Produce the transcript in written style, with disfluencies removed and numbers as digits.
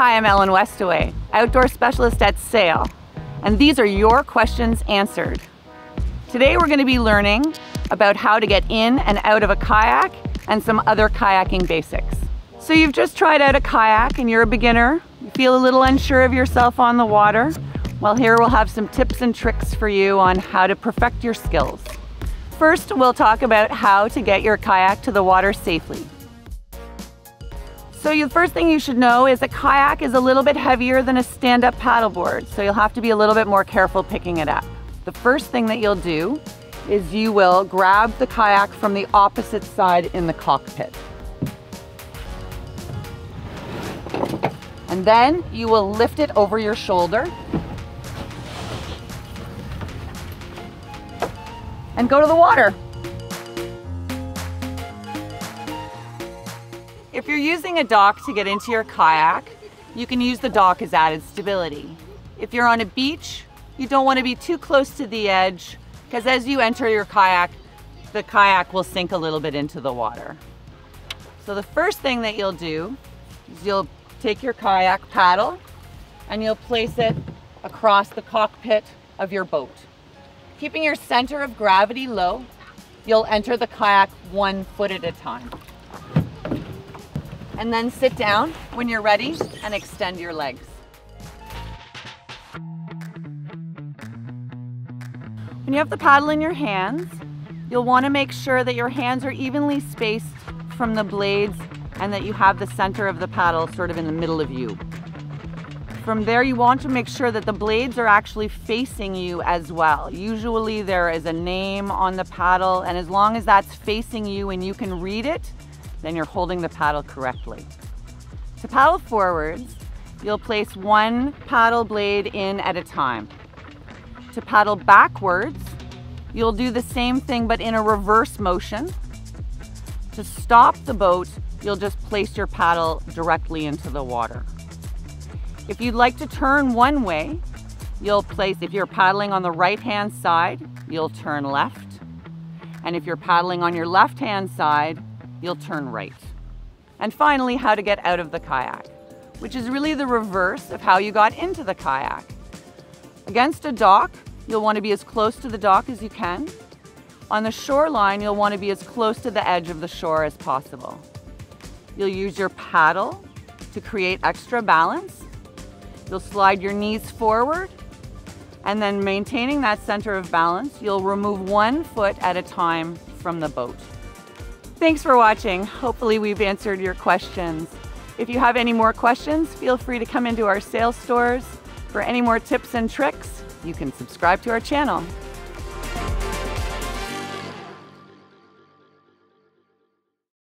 Hi, I'm Ellen Westaway, outdoor specialist at Sail, and these are your questions answered. Today we're going to be learning about how to get in and out of a kayak and some other kayaking basics. So you've just tried out a kayak and you're a beginner, you feel a little unsure of yourself on the water. Well, here we'll have some tips and tricks for you on how to perfect your skills. First, we'll talk about how to get your kayak to the water safely. So the first thing you should know is a kayak is a little bit heavier than a stand-up paddleboard, so you'll have to be a little bit more careful picking it up. The first thing that you'll do is you will grab the kayak from the opposite side in the cockpit. And then you will lift it over your shoulder and go to the water. If you're using a dock to get into your kayak, you can use the dock as added stability. If you're on a beach, you don't want to be too close to the edge because as you enter your kayak, the kayak will sink a little bit into the water. So the first thing that you'll do is you'll take your kayak paddle and you'll place it across the cockpit of your boat. Keeping your center of gravity low, you'll enter the kayak 1 foot at a time. And then sit down when you're ready and extend your legs. When you have the paddle in your hands, you'll want to make sure that your hands are evenly spaced from the blades and that you have the center of the paddle sort of in the middle of you. From there, you want to make sure that the blades are actually facing you as well. Usually there is a name on the paddle, and as long as that's facing you and you can read it, then you're holding the paddle correctly. To paddle forwards, you'll place 1 paddle blade in at a time. To paddle backwards, you'll do the same thing but in a reverse motion. To stop the boat, you'll just place your paddle directly into the water. If you'd like to turn one way, you'll place, if you're paddling on the right-hand side, you'll turn left. And if you're paddling on your left-hand side, you'll turn right. And finally, how to get out of the kayak, which is really the reverse of how you got into the kayak. Against a dock, you'll want to be as close to the dock as you can. On the shoreline, you'll want to be as close to the edge of the shore as possible. You'll use your paddle to create extra balance. You'll slide your knees forward, and then maintaining that center of balance, you'll remove 1 foot at a time from the boat. Thanks for watching. Hopefully we've answered your questions. If you have any more questions, feel free to come into our Sail stores. For any more tips and tricks, you can subscribe to our channel.